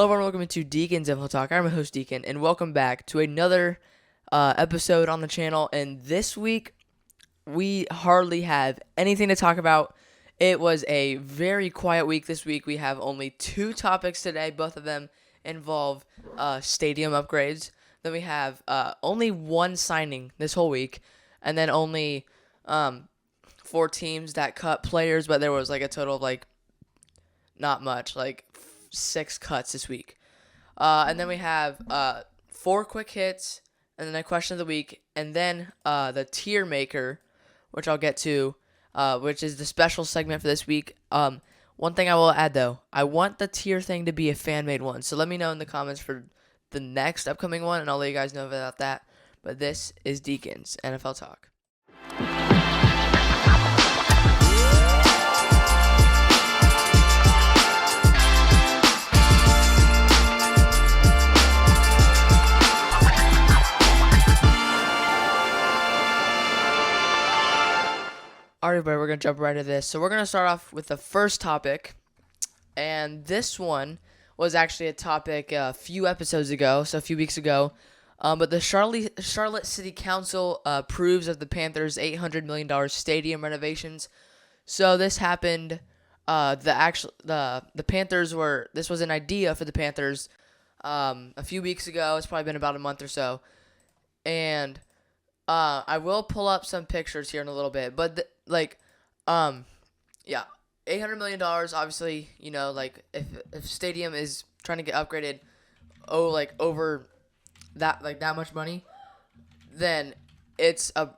Hello everyone, welcome to Deacon's Info Talk. I'm your host Deacon, and welcome back to another episode on the channel. And this week, we hardly have anything to talk about. It was a very quiet week this week. We have only two topics today. Both of them involve stadium upgrades. Then we have only one signing this whole week, and then only four teams that cut players, but there was like a total of like not much, like 6 cuts this week. And then we have 4 quick hits, and then a question of the week, and then the tier maker, which I'll get to, which is the special segment for this week. One thing I will add, though, I want the tier thing to be a fan-made one. So let me know in the comments for the next upcoming one, and I'll let you guys know about that. But this is Deacon's NFL Talk. Alright, everybody, we're going to jump right into this. So we're going to start off with the first topic, and this one was actually a topic a few episodes ago, so a few weeks ago, but the Charlotte City Council approves of the Panthers' $800 million stadium renovations. So this happened, the Panthers this was an idea for the Panthers a few weeks ago. It's probably been about a month or so, and I will pull up some pictures here in a little bit, but yeah, $800 million. Obviously, you know, like if stadium is trying to get upgraded, over that much money, then it's a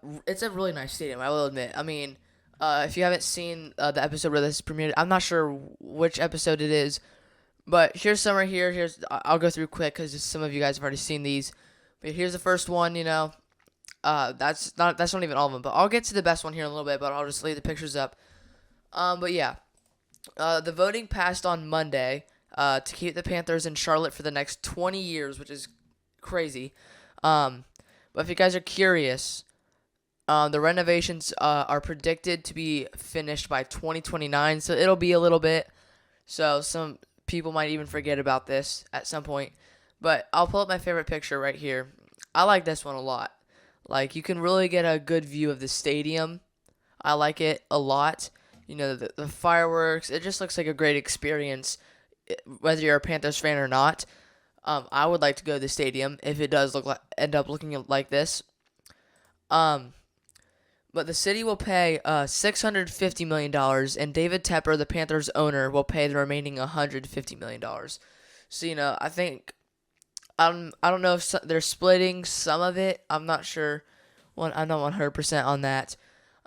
really nice stadium. I will admit. I mean, if you haven't seen the episode where this premiered, I'm not sure which episode it is, but here's some right here. I'll go through quick because some of you guys have already seen these, but here's the first one. You know. That's not even all of them, but I'll get to the best one here in a little bit, but I'll just leave the pictures up. But yeah, the voting passed on Monday, to keep the Panthers in Charlotte for the next 20 years, which is crazy. But if you guys are curious, the renovations, are predicted to be finished by 2029, so it'll be a little bit, so some people might even forget about this at some point, but I'll pull up my favorite picture right here. I like this one a lot. Like, you can really get a good view of the stadium. I like it a lot. You know, the fireworks. It just looks like a great experience, whether you're a Panthers fan or not. I would like to go to the stadium if it does end up looking like this. But the city will pay $650 million, and David Tepper, the Panthers owner, will pay the remaining $150 million. So, you know, I think... I don't know if they're splitting some of it. I'm not sure. I'm not 100% on that.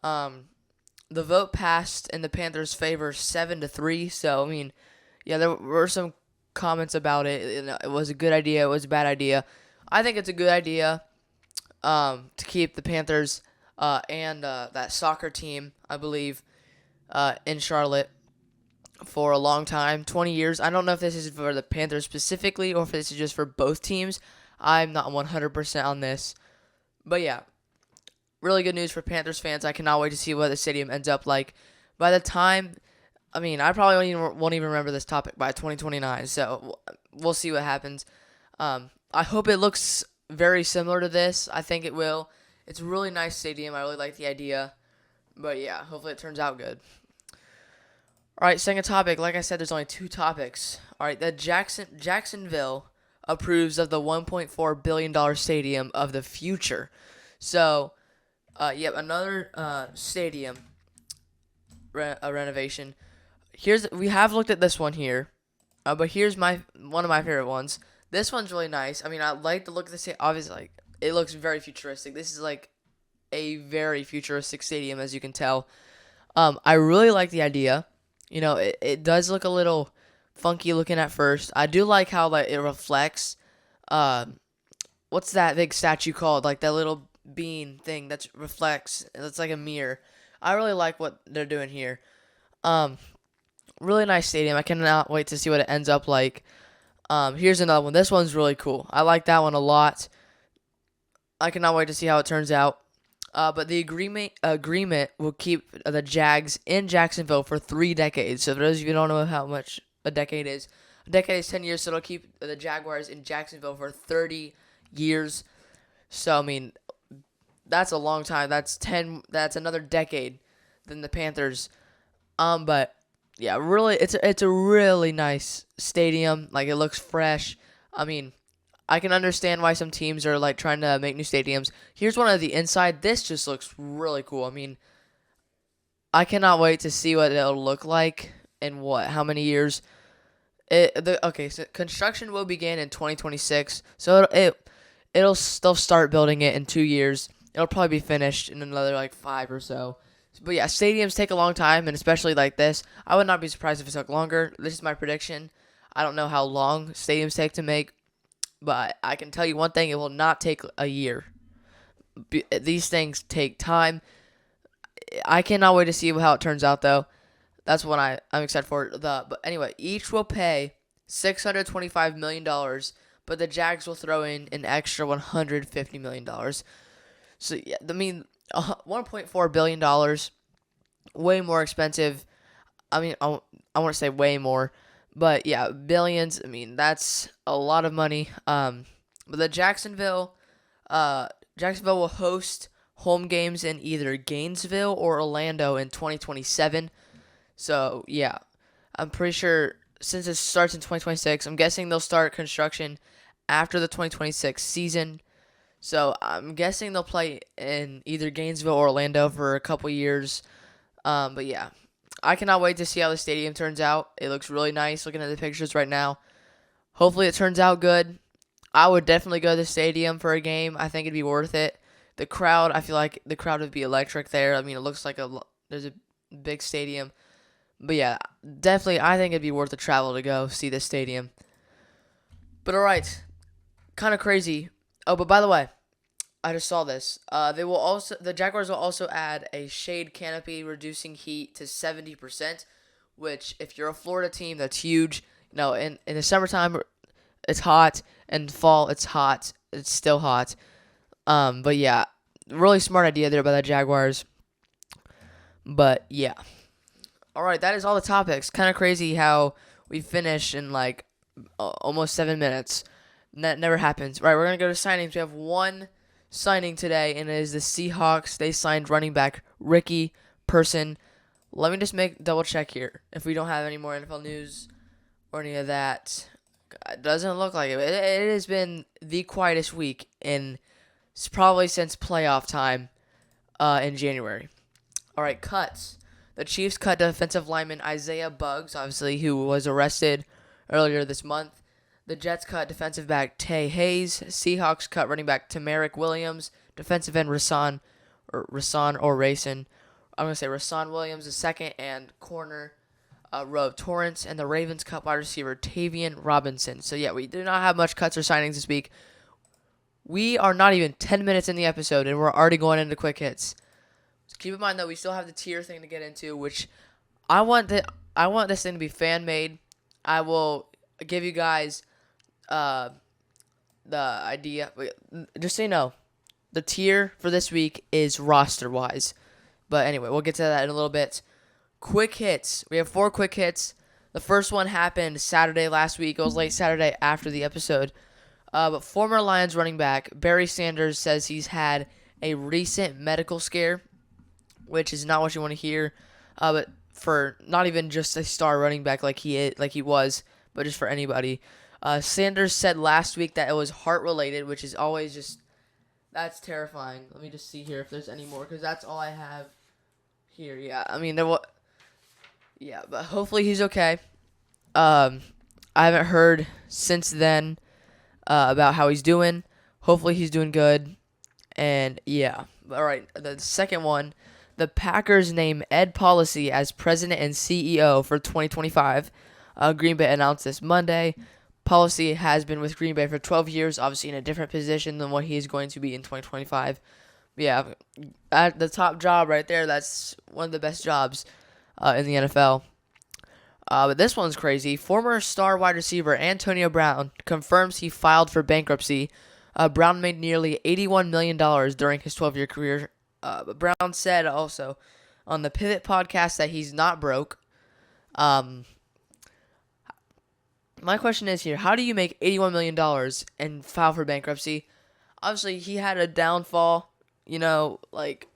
The vote passed in the Panthers' favor 7-3. So, I mean, yeah, there were some comments about it. It was a good idea. It was a bad idea. I think it's a good idea to keep the Panthers and that soccer team, I believe, in Charlotte for a long time, 20 years. I don't know if this is for the Panthers specifically or if this is just for both teams. I'm not 100% on this. But yeah, really good news for Panthers fans. I cannot wait to see what the stadium ends up like. By the time, I mean, I probably won't even remember this topic by 2029, so we'll see what happens. I hope it looks very similar to this. I think it will. It's a really nice stadium. I really like the idea. But yeah, hopefully it turns out good. All right, second topic. Like I said, there's only 2 topics. All right, Jacksonville approves of the $1.4 billion stadium of the future. So, yep, another stadium renovation. We have looked at this one here, but here's one of my favorite ones. This one's really nice. I mean, I like the look of the stadium. Obviously, like, it looks very futuristic. This is like a very futuristic stadium, as you can tell. I really like the idea. You know, it does look a little funky looking at first. I do like how it reflects. What's that big statue called? Like that little bean thing that reflects. It's like a mirror. I really like what they're doing here. Really nice stadium. I cannot wait to see what it ends up like. Here's another one. This one's really cool. I like that one a lot. I cannot wait to see how it turns out. But the agreement will keep the Jags in Jacksonville for 3 decades. So for those of you who don't know how much a decade is, A decade is 10 years, so it'll keep the Jaguars in Jacksonville for 30 years. So, I mean, that's a long time. That's another decade than the Panthers. But yeah, really, it's a really nice stadium. Like, it looks fresh. I mean, I can understand why some teams are like trying to make new stadiums. Here's one of the inside. This just looks really cool. I mean, I cannot wait to see what it'll look like in how many years. So construction will begin in 2026. So they'll start building it in 2 years. It'll probably be finished in another like 5 or so. But yeah, stadiums take a long time, and especially like this, I would not be surprised if it took longer. This is my prediction. I don't know how long stadiums take to make, but I can tell you one thing: it will not take a year. These things take time. I cannot wait to see how it turns out, though. That's what I'm excited for. But anyway, each will pay $625 million, but the Jags will throw in an extra $150 million. So yeah, I mean, $1.4 billion, way more expensive. I mean, I want to say way more, but yeah, billions. I mean, that's a lot of money. But the Jacksonville will host home games in either Gainesville or Orlando in 2027. So, yeah, I'm pretty sure since it starts in 2026, I'm guessing they'll start construction after the 2026 season. So, I'm guessing they'll play in either Gainesville or Orlando for a couple years. But, yeah, I cannot wait to see how the stadium turns out. It looks really nice looking at the pictures right now. Hopefully, it turns out good. I would definitely go to the stadium for a game. I think it'd be worth it. The crowd, I feel like the crowd would be electric there. I mean, it looks like there's a big stadium. But yeah, definitely, I think it'd be worth the travel to go see this stadium. But all right, kind of crazy. Oh, but by the way, I just saw this. The Jaguars will also add a shade canopy, reducing heat to 70%. Which, if you're a Florida team, that's huge. You know, in the summertime, it's hot, and fall, it's hot. It's still hot. But yeah, really smart idea there by the Jaguars. But yeah. All right, that is all the topics. Kind of crazy how we finish in like almost 7 minutes. That never happens. Right, we're going to go to signings. We have one signing today, and it is the Seahawks. They signed running back Ricky Person. Let me just double check here if we don't have any more NFL news or any of that. It doesn't look like it. It has been the quietest week probably since playoff time in January. All right, cuts. The Chiefs cut defensive lineman Isaiah Buggs, obviously, who was arrested earlier this month. The Jets cut defensive back Tay Hayes. Seahawks cut running back Tamarick Williams. Defensive end Rasan Williams, the second, and corner Rove Torrance. And the Ravens cut wide receiver Tavian Robinson. So, yeah, we do not have much cuts or signings this week. We are not even 10 minutes in the episode, and we're already going into quick hits. Keep in mind, though, we still have the tier thing to get into, which I want this thing to be fan-made. I will give you guys the idea. Just so you know, the tier for this week is roster-wise. But anyway, we'll get to that in a little bit. Quick hits. We have 4 quick hits. The first one happened Saturday last week. It was late Saturday after the episode. But former Lions running back Barry Sanders says he's had a recent medical scare, which is not what you want to hear, but for not even just a star running back like he was, but just for anybody. Sanders said last week that it was heart-related, which is always that's terrifying. Let me just see here if there's any more, because that's all I have here. Yeah, I mean, but hopefully he's okay. I haven't heard since then about how he's doing. Hopefully he's doing good, and yeah. All right, the second one. The Packers name Ed Policy as president and CEO for 2025. Green Bay announced this Monday. Policy has been with Green Bay for 12 years, obviously in a different position than what he is going to be in 2025. Yeah, at the top job right there, that's one of the best jobs in the NFL. But this one's crazy. Former star wide receiver Antonio Brown confirms he filed for bankruptcy. Brown made nearly $81 million during his 12-year career. But Brown said also on the Pivot podcast that he's not broke. But My question is here: how do you make $81 million and file for bankruptcy? Obviously, he had a downfall. Like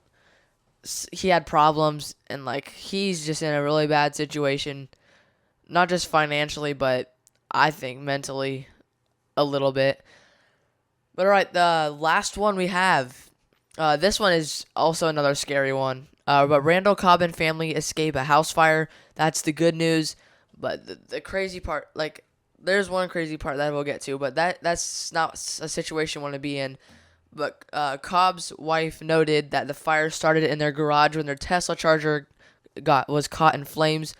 he had problems, and like he's just in a really bad situation, not just financially, but I think mentally a little bit. But all right, the last one we have. This one is also another scary one. But Randall Cobb and family escape a house fire. That's the good news. But the crazy part, like, there's one crazy part that we'll get to, but that's not a situation you want to be in. But Cobb's wife noted that the fire started in their garage when their Tesla charger was caught in flames.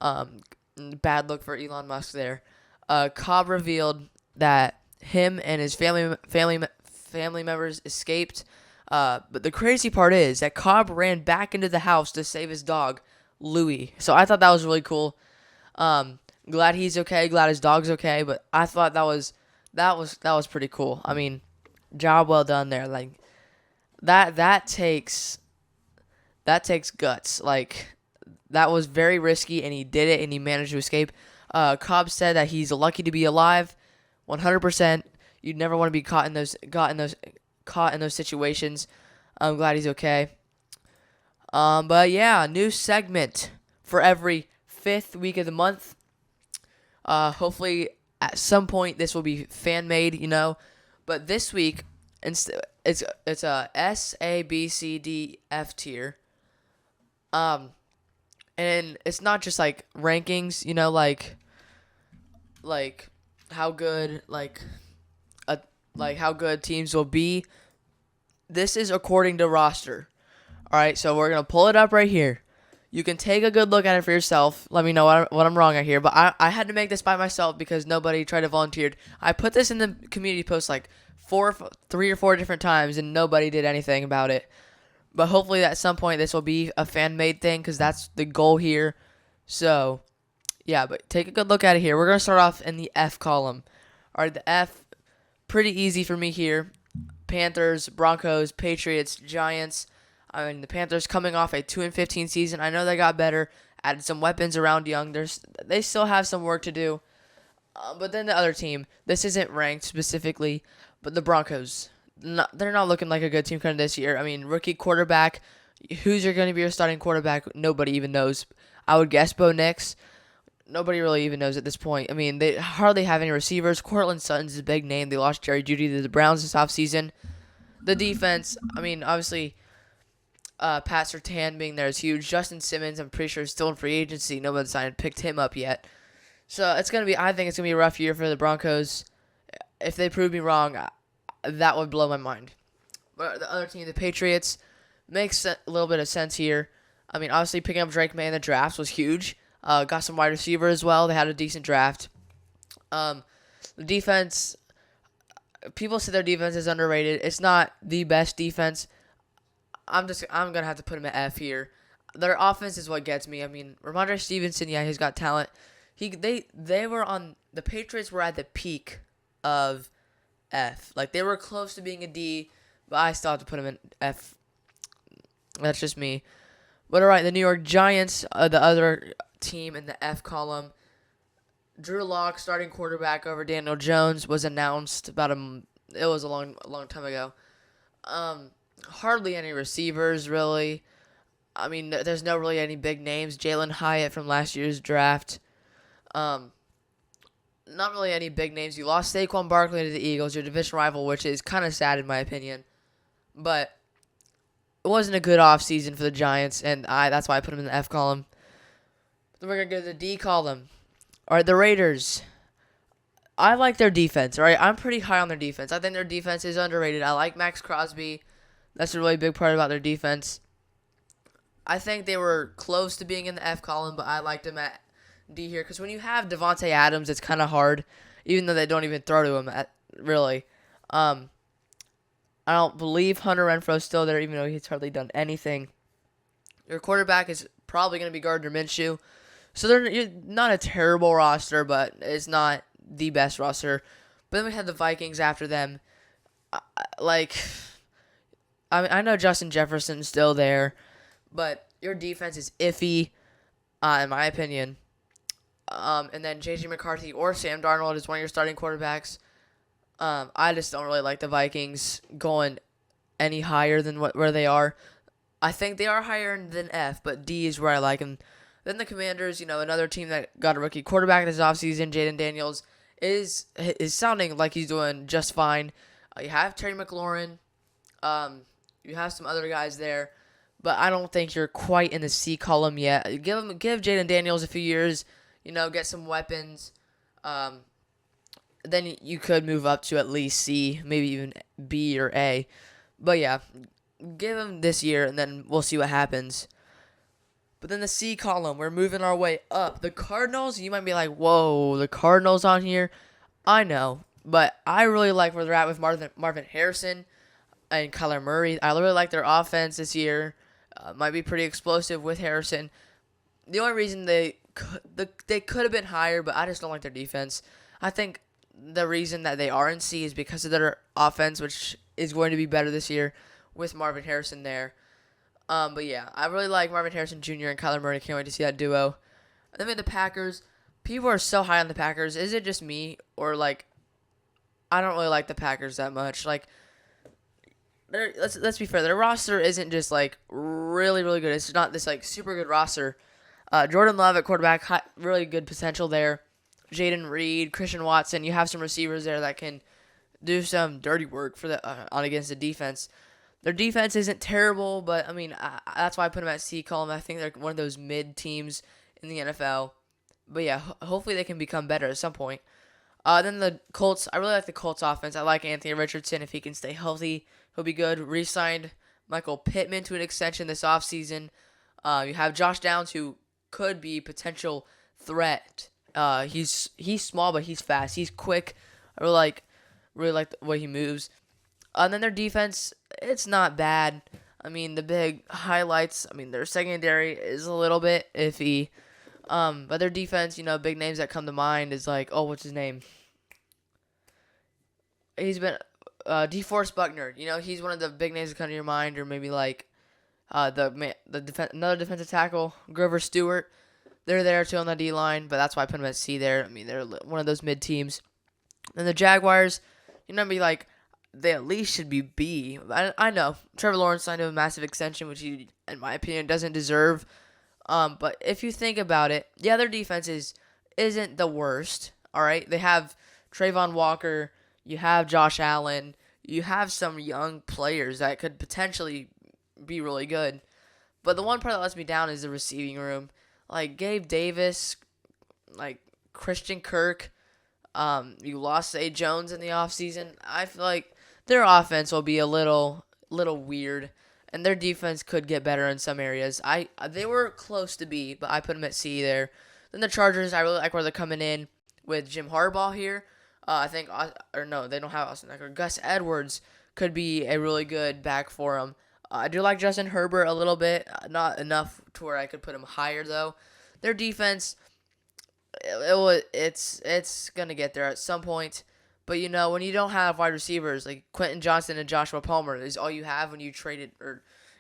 Bad look for Elon Musk there. Cobb revealed that him and his family members escaped. But the crazy part is that Cobb ran back into the house to save his dog, Louie. So I thought that was really cool. Glad he's okay. Glad his dog's okay. But I thought that was pretty cool. I mean, job well done there. Like that takes guts. Like that was very risky, and he did it, and he managed to escape. Cobb said that he's lucky to be alive, 100%. You'd never want to be caught in those situations. I'm glad he's okay. But yeah, new segment for every 5th week of the month. Hopefully at some point this will be fan made, But this week it's a S, A, B, C, D, F tier. And it's not just like rankings, like how good how good teams will be. This is according to roster. All right, so we're gonna pull it up right here. You can take a good look at it for yourself. Let me know what I'm wrong at here. But I had to make this by myself because nobody tried to volunteer. I put this in the community post like 3 or 4 different times, and nobody did anything about it. But hopefully at some point this will be a fan-made thing because that's the goal here. So, yeah, but take a good look at it here. We're going to start off in the F column. All right, the F, pretty easy for me here. Panthers, Broncos, Patriots, Giants. I mean, the Panthers coming off a 2-15 season. I know they got better, added some weapons around Young. They still have some work to do. But then the other team, this isn't ranked specifically, but the Broncos. They're not looking like a good team coming this year. I mean, rookie quarterback. Who's going to be your starting quarterback? Nobody even knows. I would guess Bo Nix. Nobody really even knows at this point. I mean, they hardly have any receivers. Cortland Sutton's a big name. They lost Jerry Jeudy to the Browns this offseason. The defense, I mean, obviously, Pat Surtain being there is huge. Justin Simmons, I'm pretty sure, is still in free agency. Nobody's picked him up yet. So I think it's going to be a rough year for the Broncos. If they prove me wrong, that would blow my mind. But the other team, the Patriots, makes a little bit of sense here. I mean, obviously picking up Drake May in the drafts was huge. Got some wide receiver as well. They had a decent draft. The defense, people say their defense is underrated. It's not the best defense. I'm gonna have to put him at F here. Their offense is what gets me. I mean, Ramondre Stevenson, yeah, he's got talent. The Patriots were at the peak of F. Like, they were close to being a D, but I still have to put him in F. That's just me. But all right, the New York Giants, the other team in the F column. Drew Lock, starting quarterback over Daniel Jones, was announced it was a long time ago. Hardly any receivers, really. I mean, there's no really any big names. Jalen Hyatt from last year's draft. Not really any big names. You lost Saquon Barkley to the Eagles, your division rival, which is kind of sad in my opinion. But it wasn't a good offseason for the Giants, and that's why I put them in the F column. Then we're going to go to the D column. All right, the Raiders. I like their defense, all right? I'm pretty high on their defense. I think their defense is underrated. I like Max Crosby. That's a really big part about their defense. I think they were close to being in the F column, but I liked them at D here. Because when you have Devontae Adams, it's kind of hard, even though they don't even throw to him, really. I don't believe Hunter Renfro's still there, even though he's hardly done anything. Your quarterback is probably going to be Gardner Minshew. So they're not a terrible roster, but it's not the best roster. But then we had the Vikings after them. I know Justin Jefferson's still there, but your defense is iffy, in my opinion. And then J.J. McCarthy or Sam Darnold is one of your starting quarterbacks. I just don't really like the Vikings going any higher than where they are. I think they are higher than F, but D is where I like them. Then the Commanders, another team that got a rookie quarterback this offseason, Jaden Daniels, is sounding like he's doing just fine. You have Terry McLaurin. You have some other guys there, but I don't think you're quite in the C column yet. Give Jaden Daniels a few years, get some weapons. Then you could move up to at least C, maybe even B or A. But yeah, give him this year, and then we'll see what happens. But then the C column, we're moving our way up. The Cardinals, you might be like, whoa, the Cardinals on here? I know, but I really like where they're at with Marvin Harrison and Kyler Murray. I really like their offense this year. Might be pretty explosive with Harrison. The only reason they could have been higher, but I just don't like their defense. I think the reason that they are in C is because of their offense, which is going to be better this year with Marvin Harrison there. But yeah, I really like Marvin Harrison Jr. and Kyler Murray. Can't wait to see that duo. And then with the Packers, people are so high on the Packers. Is it just me, or I don't really like the Packers that much? Let's be fair. Their roster isn't just really really good. It's not this super good roster. Jordan Love at quarterback, really good potential there. Jaden Reed, Christian Watson. You have some receivers there that can do some dirty work for on against the defense. Their defense isn't terrible, but that's why I put them at C column. I think they're one of those mid teams in the NFL. But yeah, hopefully they can become better at some point. Then the Colts, I really like the Colts offense. I like Anthony Richardson. If he can stay healthy, he'll be good. Re-signed Michael Pittman to an extension this offseason. You have Josh Downs, who could be potential threat. He's small, but he's fast. He's quick. I really like the way he moves. And then their defense, it's not bad. The big highlights, their secondary is a little bit iffy. But their defense, big names that come to mind is what's his name? He's been DeForest Buckner. He's one of the big names that come to your mind, or maybe another defensive tackle, Grover Stewart. They're there too on the D line, but that's why I put them at C there. They're one of those mid teams. Then the Jaguars, they at least should be B. I know Trevor Lawrence signed a massive extension, which he, in my opinion, doesn't deserve. But if you think about it, yeah, their defense isn't the worst. All right, they have Trayvon Walker, you have Josh Allen, you have some young players that could potentially be really good. But the one part that lets me down is the receiving room. Gabe Davis, Christian Kirk. You lost Zay Jones in the offseason. I feel like their offense will be a little weird, and their defense could get better in some areas. They were close to B, but I put them at C there. Then the Chargers, I really like where they're coming in with Jim Harbaugh here. They don't have Austin Eckler. Gus Edwards could be a really good back for them. I do like Justin Herbert a little bit, not enough to where I could put him higher though. Their defense, it's gonna get there at some point. But when you don't have wide receivers like Quentin Johnson and Joshua Palmer is all you have when you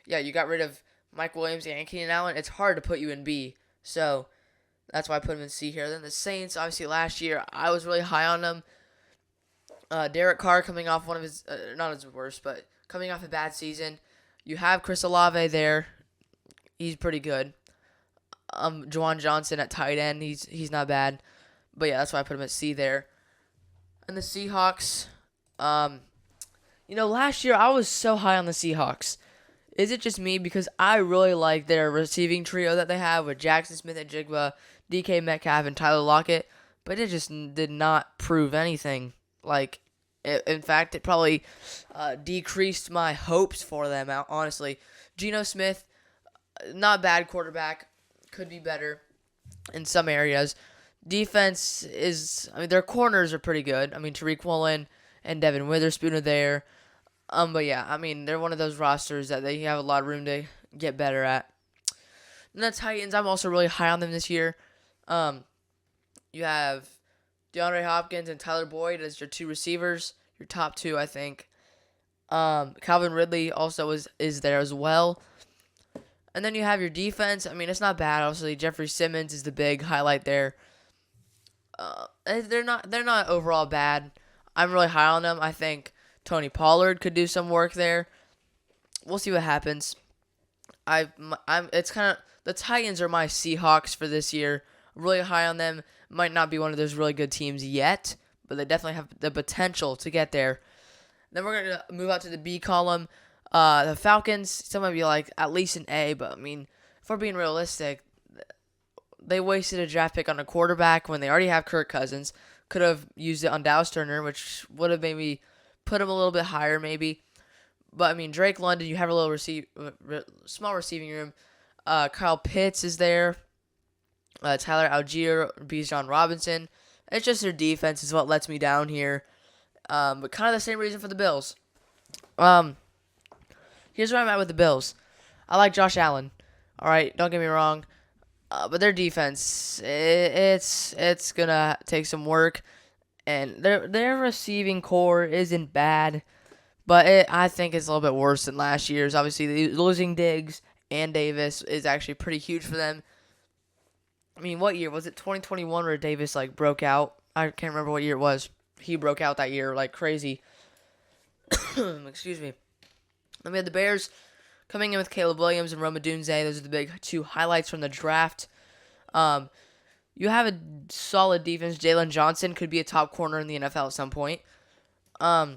you got rid of Mike Williams and Keenan Allen, it's hard to put you in B. So that's why I put them in C here. Then the Saints, obviously last year I was really high on them. Derek Carr coming off one of his not his worst, but coming off a bad season. You have Chris Olave there. He's pretty good. Juwan Johnson at tight end. He's not bad. But yeah, that's why I put him at C there. And the Seahawks, last year I was so high on the Seahawks. Is it just me? Because I really like their receiving trio that they have with Jackson Smith and Jigba, DK Metcalf, and Tyler Lockett. But it just did not prove anything. In fact, it probably decreased my hopes for them, honestly. Geno Smith, not bad quarterback. Could be better in some areas. Defense is, their corners are pretty good. Tariq Woolen and Devin Witherspoon are there. But yeah, they're one of those rosters that they have a lot of room to get better at. And the Titans, I'm also really high on them this year. You have DeAndre Hopkins and Tyler Boyd as your two receivers, your top two, I think. Calvin Ridley also is there as well. And then you have your defense. It's not bad. Obviously, Jeffrey Simmons is the big highlight there. they're not overall bad. I'm really high on them. I think Tony Pollard could do some work there. We'll see what happens. I'm it's kind of the Titans are my Seahawks for this year. I'm really high on them. Might not be one of those really good teams yet, but they definitely have the potential to get there. Then we're gonna move out to the B column. The Falcons still might be like at least an A, but I mean, if we're being realistic, they wasted a draft pick on a quarterback when they already have Kirk Cousins. Could have used it on Dallas Turner, which would have maybe put him a little bit higher, maybe. But I mean, Drake London, you have a little small receiving room. Kyle Pitts is there. Tyler Algier, Bijan Robinson. It's just their defense is what lets me down here. But kind of the same reason for the Bills. Here's where I'm at with the Bills. I like Josh Allen. All right, don't get me wrong. But their defense, it's gonna take some work, and their receiving core isn't bad, but I think it's a little bit worse than last year's. Obviously, losing Diggs and Davis is actually pretty huge for them. I mean, what year was it? 2021 where Davis broke out. I can't remember what year it was. He broke out that year like crazy. Excuse me. Then we had the Bears coming in with Caleb Williams and Roma Dunze. Those are the big two highlights from the draft. You have a solid defense. Jalen Johnson could be a top corner in the NFL at some point. But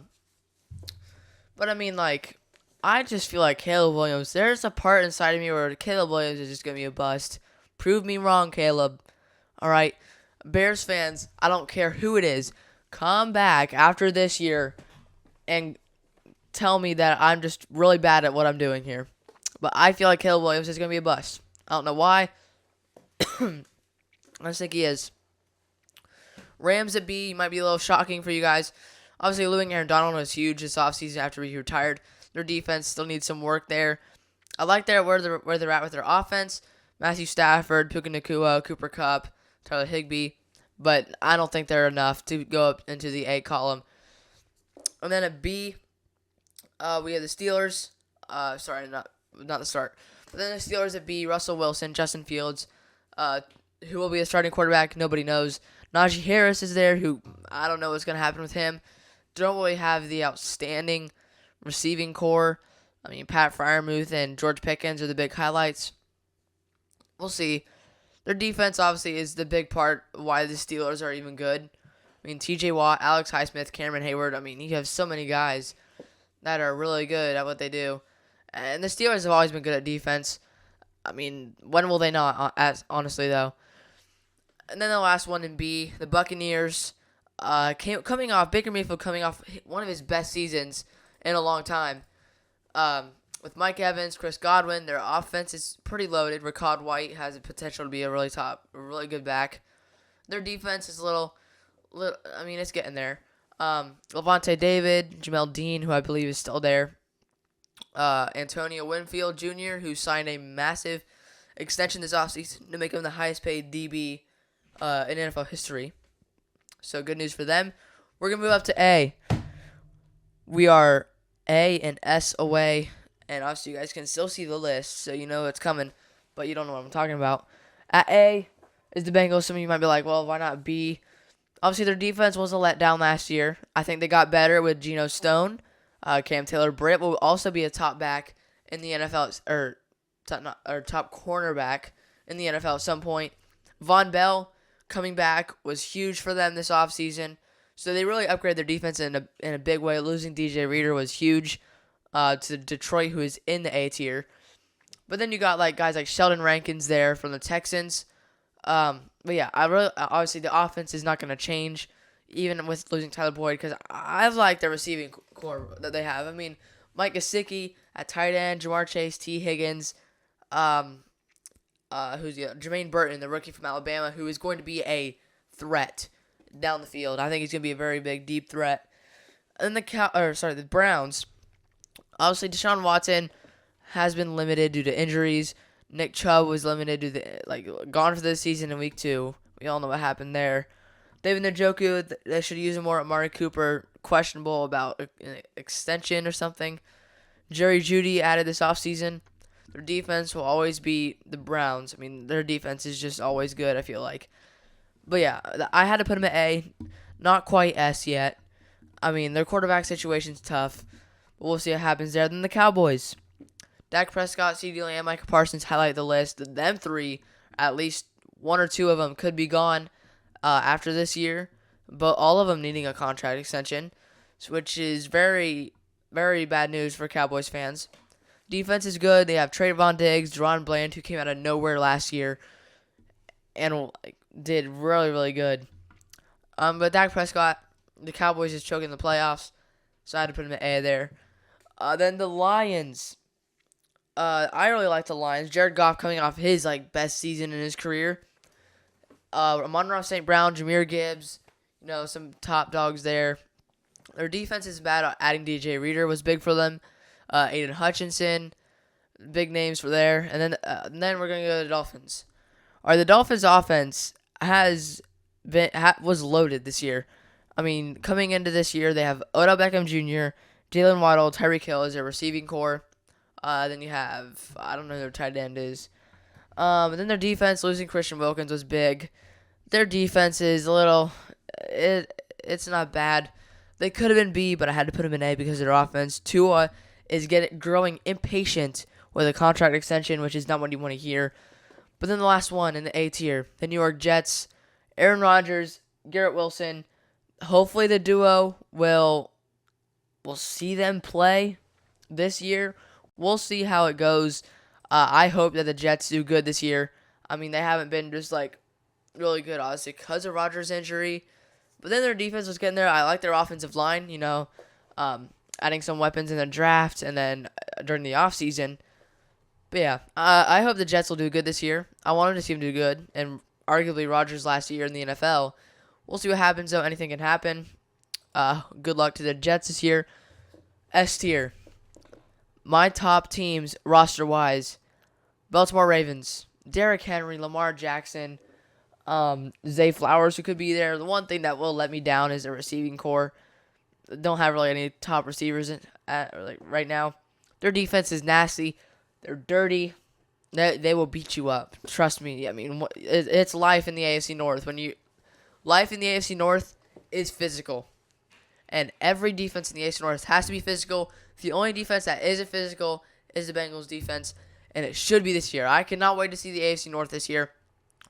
I mean, I just feel like Caleb Williams, there's a part inside of me where Caleb Williams is just going to be a bust. Prove me wrong, Caleb. All right. Bears fans, I don't care who it is, come back after this year and tell me that I'm just really bad at what I'm doing here. But I feel like Caleb Williams is going to be a bust. I don't know why. I just think he is. Rams at B might be a little shocking for you guys. Obviously, losing Aaron Donald was huge this offseason after he retired. Their defense still needs some work there. I like where they're at with their offense. Matthew Stafford, Puka Nacua, Cooper Kupp, Tyler Higbee. But I don't think they're enough to go up into the A column. And then at B, we have the Steelers. Sorry, not the start. But then the Steelers at B, Russell Wilson, Justin Fields. Who will be a starting quarterback? Nobody knows. Najee Harris is there, who I don't know what's going to happen with him. Don't really have the outstanding receiving core. I mean, Pat Freiermuth and George Pickens are the big highlights. We'll see. Their defense, obviously, is the big part why the Steelers are even good. I mean, T.J. Watt, Alex Highsmith, Cameron Hayward. I mean, you have so many guys that are really good at what they do. And the Steelers have always been good at defense. I mean, when will they not, honestly, though? And then the last one in B, the Buccaneers. Coming off one of his best seasons in a long time. With Mike Evans, Chris Godwin, their offense is pretty loaded. Rachaad White has the potential to be a really good back. Their defense is it's getting there. Levante David, Jamel Dean, who I believe is still there. Antonio Winfield Jr., who signed a massive extension this offseason to make him the highest paid DB in NFL history. So good news for them. We're going to move up to A. We are A and S away. And obviously you guys can still see the list, so you know it's coming. But you don't know what I'm talking about. At A is the Bengals. Some of you might be like, well, why not B? Obviously their defense was a letdown last year. I think they got better with Geno Stone. Cam Taylor-Britt will also be a top back in the NFL, or top cornerback in the NFL at some point. Von Bell coming back was huge for them this offseason. So they really upgraded their defense in a big way. Losing DJ Reader was huge to Detroit, who is in the A tier. But then you got guys like Sheldon Rankins there from the Texans. But yeah, obviously the offense is not going to change, even with losing Tyler Boyd, because I like the receiving core that they have. I mean, Mike Gesicki at tight end, Jamar Chase, T. Higgins, Jermaine Burton, the rookie from Alabama, who is going to be a threat down the field. I think he's going to be a very big, deep threat. And the Browns. Obviously, Deshaun Watson has been limited due to injuries. Nick Chubb was limited due to gone for the season in week 2. We all know what happened there. David Njoku, they should use him more. Amari Cooper, questionable about an extension or something. Jerry Jeudy added this offseason. Their defense will always be the Browns. I mean, their defense is just always good, I feel like. But yeah, I had to put them at A. Not quite S yet. I mean, their quarterback situation's tough. But we'll see what happens there. Then the Cowboys. Dak Prescott, CeeDee Lamb, Micah Parsons highlight the list. Them three, at least one or two of them, could be gone after this year. But all of them needing a contract extension, which is very, very bad news for Cowboys fans. Defense is good. They have Trayvon Diggs, Deron Bland, who came out of nowhere last year and did really, really good. But Dak Prescott, the Cowboys is choking the playoffs, so I had to put him at A there. Then the Lions. I really like the Lions. Jared Goff coming off his best season in his career. Amon-Ra St. Brown, Jahmyr Gibbs, some top dogs there. Their defense is bad. Adding DJ Reader was big for them. Aiden Hutchinson, big names for there. And then we're gonna go to the Dolphins. The Dolphins' offense was loaded this year. I mean, coming into this year, they have Odell Beckham Jr., Jalen Waddle, Tyreek Hill as their receiving core. Then you have, I don't know who their tight end is. And then their defense, losing Christian Wilkins was big. Their defense is a little, it's not bad. They could have been B, but I had to put them in A because of their offense. Tua is growing impatient with a contract extension, which is not what you want to hear. But then the last one in the A tier, the New York Jets, Aaron Rodgers, Garrett Wilson. Hopefully the duo we'll see them play this year. We'll see how it goes. I hope that the Jets do good this year. I mean, they haven't been just really good, obviously, because of Rodgers' injury. But then their defense was getting there. I like their offensive line, adding some weapons in the draft and then during the offseason. But yeah, I hope the Jets will do good this year. I wanted to see them do good, and arguably Rodgers last year in the NFL. We'll see what happens, though. Anything can happen. Good luck to the Jets this year. S tier. My top teams, roster-wise, Baltimore Ravens, Derrick Henry, Lamar Jackson, Zay Flowers, who could be there. The one thing that will let me down is the receiving core. Don't have really any top receivers right now. Their defense is nasty. They're dirty. They will beat you up. Trust me. I mean, it's life in the AFC North. Life in the AFC North is physical. And every defense in the AFC North has to be physical. The only defense that isn't physical is the Bengals defense, and it should be this year. I cannot wait to see the AFC North this year.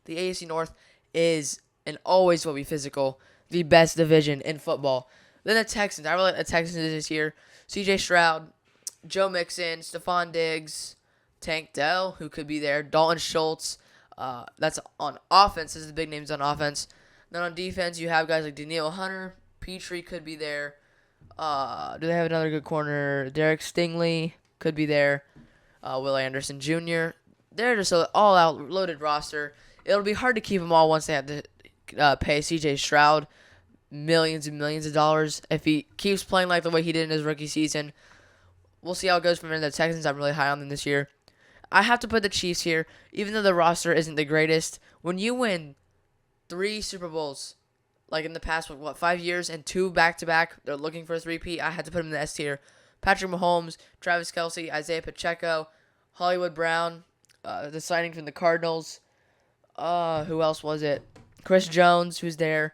The AFC North is and always will be physical, the best division in football. Then the Texans. I really like the Texans this year. C.J. Stroud, Joe Mixon, Stephon Diggs, Tank Dell, who could be there, Dalton Schultz. That's on offense. This is the big names on offense. Then on defense, you have guys like Danielle Hunter. Petrie could be there. Do they have another good corner? Derek Stingley could be there. Will Anderson Jr. They're just an all-out loaded roster. It'll be hard to keep them all once they have to pay C.J. Stroud millions and millions of dollars if he keeps playing like the way he did in his rookie season. We'll see how it goes from the Texans. I'm really high on them this year. I have to put the Chiefs here, even though the roster isn't the greatest. When you win 3 Super Bowls, like in the past, 5 years, and 2 back-to-back, they're looking for a 3-peat, I had to put them in the S tier. Patrick Mahomes, Travis Kelce, Isaiah Pacheco, Hollywood Brown, the signing from the Cardinals. Who else was it? Chris Jones, who's there.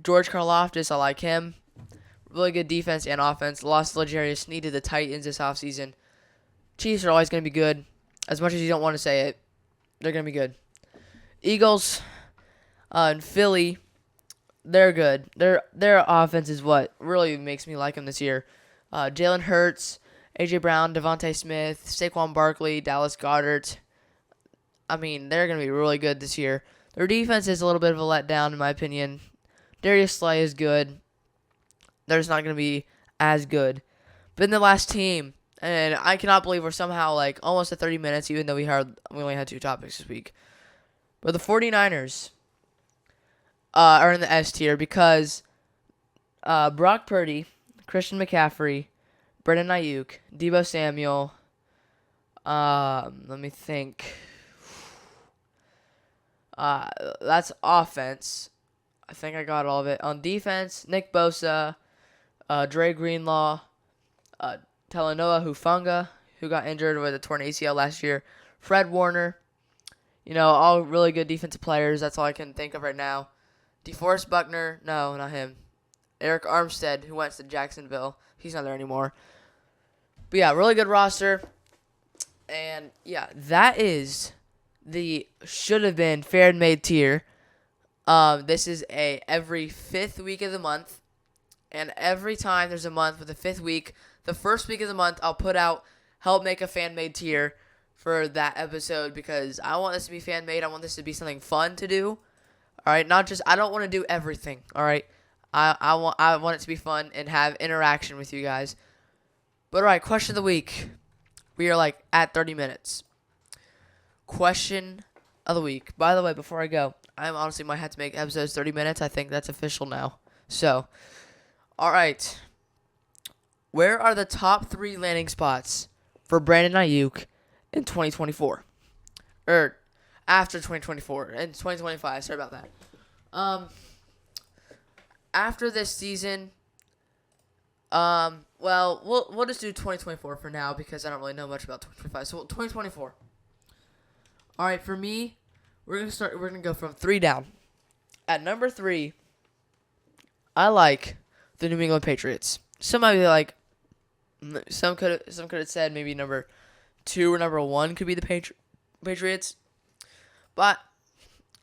George Karlaftis, I like him. Really good defense and offense. Lost L'Jarius Sneed to the Titans this offseason. Chiefs are always going to be good. As much as you don't want to say it, they're going to be good. Eagles and Philly, they're good. Their offense is what really makes me like them this year. Jalen Hurts, A.J. Brown, Devontae Smith, Saquon Barkley, Dallas Goedert. I mean, they're going to be really good this year. Their defense is a little bit of a letdown, in my opinion. Darius Slay is good. They're just not going to be as good. But in the last team, and I cannot believe we're somehow almost at 30 minutes, even though we only had 2 topics this week. But the 49ers are in the S tier because Brock Purdy, Christian McCaffrey, Brendan Ayuk, Deebo Samuel. Let me think. That's offense. I think I got all of it. On defense, Nick Bosa, Dre Greenlaw, Talanoa Hufanga, who got injured with a torn ACL last year, Fred Warner. All really good defensive players. That's all I can think of right now. DeForest Buckner, no, not him. Eric Armstead, who went to Jacksonville. He's not there anymore. But yeah, really good roster. And yeah, that is the should have been fair and made tier. This is every 5th week of the month. And every time there's a month with a 5th week, the first week of the month, I'll help make a fan-made tier for that episode because I want this to be fan-made. I want this to be something fun to do. All right, I don't want to do everything. All right, I want it to be fun and have interaction with you guys. But all right, question of the week. We are at 30 minutes. Question of the week. By the way, before I go, I honestly might have to make episodes 30 minutes. I think that's official now. So, all right. Where are the top 3 landing spots for Brandon Ayuk in 2024? Or after 2024. In 2025. Sorry about that. After this season, well, we'll just do 2024 for now because I don't really know much about 2025. So 2024. All right, for me, we're gonna go from 3 down. At number 3, I like the New England Patriots. Some might be some could have said maybe number 2 or number 1 could be the Patriots, but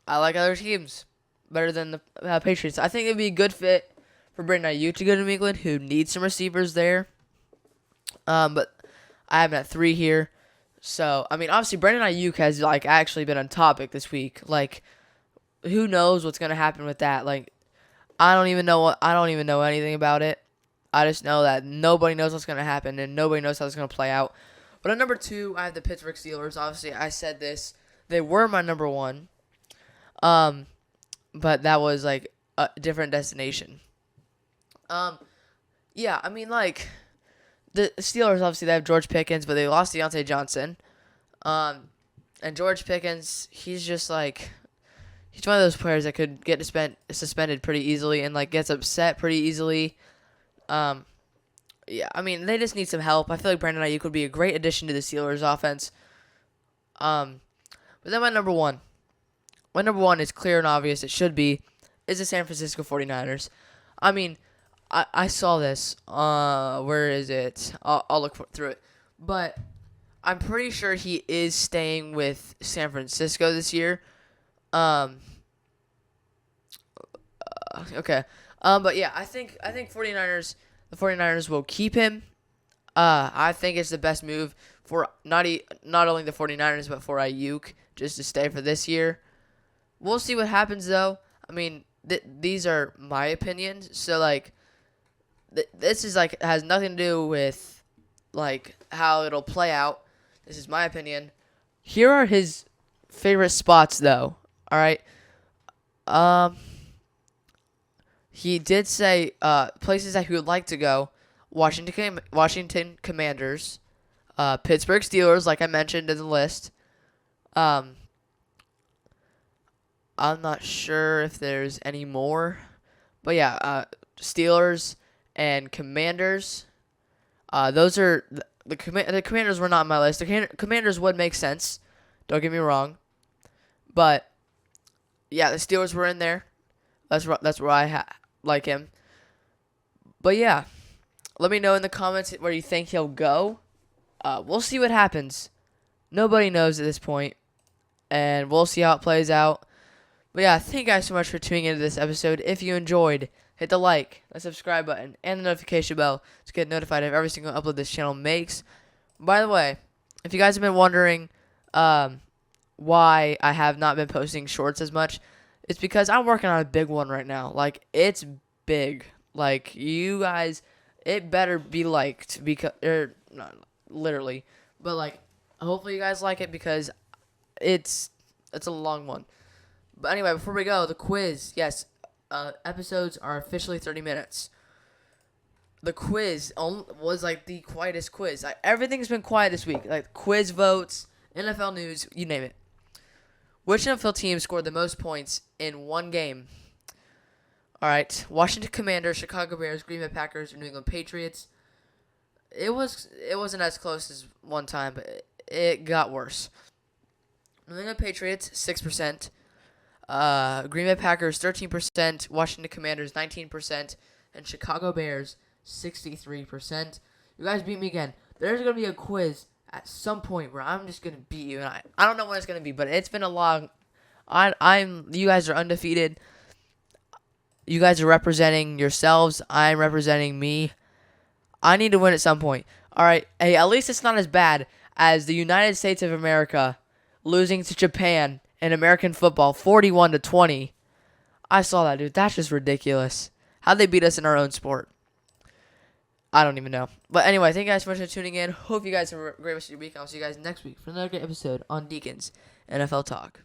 I like other teams better than the Patriots. I think it'd be a good fit for Brandon Ayuk to go to New England, who needs some receivers there. But I have him at 3 here. So, I mean, obviously, Brandon Ayuk has, actually been on topic this week. Who knows what's going to happen with that? I don't even know anything about it. I just know that nobody knows what's going to happen, and nobody knows how it's going to play out. But at number 2, I have the Pittsburgh Steelers. Obviously, I said this. They were my number 1. But that was, a different destination. Yeah, I mean, the Steelers, obviously, they have George Pickens, but they lost Deontay Johnson. And George Pickens, he's just, he's one of those players that could get suspended pretty easily and, gets upset pretty easily. Yeah, I mean, they just need some help. I feel like Brandon Ayuk would be a great addition to the Steelers offense. But then my number 1. My number 1 is clear and obvious. It should be, is the San Francisco 49ers. I mean, I saw this. Where is it? I'll look through it. But I'm pretty sure he is staying with San Francisco this year. Okay. But yeah, I think 49ers. The 49ers will keep him. I think it's the best move for not only the 49ers but for Ayuk just to stay for this year. We'll see what happens though. I mean, these are my opinions. So this is has nothing to do with how it'll play out. This is my opinion. Here are his favorite spots though. All right. He did say places that he would like to go: Washington Commanders, Pittsburgh Steelers, like I mentioned in the list. I'm not sure if there's any more, but yeah, Steelers and Commanders. Those are the Commanders were not on my list. The Commanders would make sense. Don't get me wrong, but yeah, the Steelers were in there. That's where I like him. But yeah, let me know in the comments where you think he'll go. We'll see what happens. Nobody knows at this point, and we'll see how it plays out. But yeah, thank you guys so much for tuning into this episode. If you enjoyed, hit the like, the subscribe button, and the notification bell to get notified of every single upload this channel makes. By the way, if you guys have been wondering why I have not been posting shorts as much, it's because I'm working on a big one right now. It's big. You guys, it better be liked because, not literally, but hopefully you guys like it because it's a long one. But anyway, before we go, the quiz. Yes, episodes are officially 30 minutes. The quiz was the quietest quiz. Everything's been quiet this week. Quiz votes, NFL news, you name it. Which NFL team scored the most points in one game? All right, Washington Commanders, Chicago Bears, Green Bay Packers, or New England Patriots. It wasn't as close as one time, but it got worse. New England Patriots 6%. Green Bay Packers 13%, Washington Commanders 19%, and Chicago Bears 63%. You guys beat me again. There's gonna be a quiz at some point where I'm just gonna beat you, and I don't know when it's gonna be, but it's been a long. You guys are undefeated. You guys are representing yourselves. I'm representing me. I need to win at some point. All right. Hey, at least it's not as bad as the United States of America losing to Japan in American football 41-20. I saw that, dude. That's just ridiculous. How'd they beat us in our own sport? I don't even know. But anyway, thank you guys so much for tuning in. Hope you guys have a great rest of your week. I'll see you guys next week for another great episode on Deacon's NFL Talk.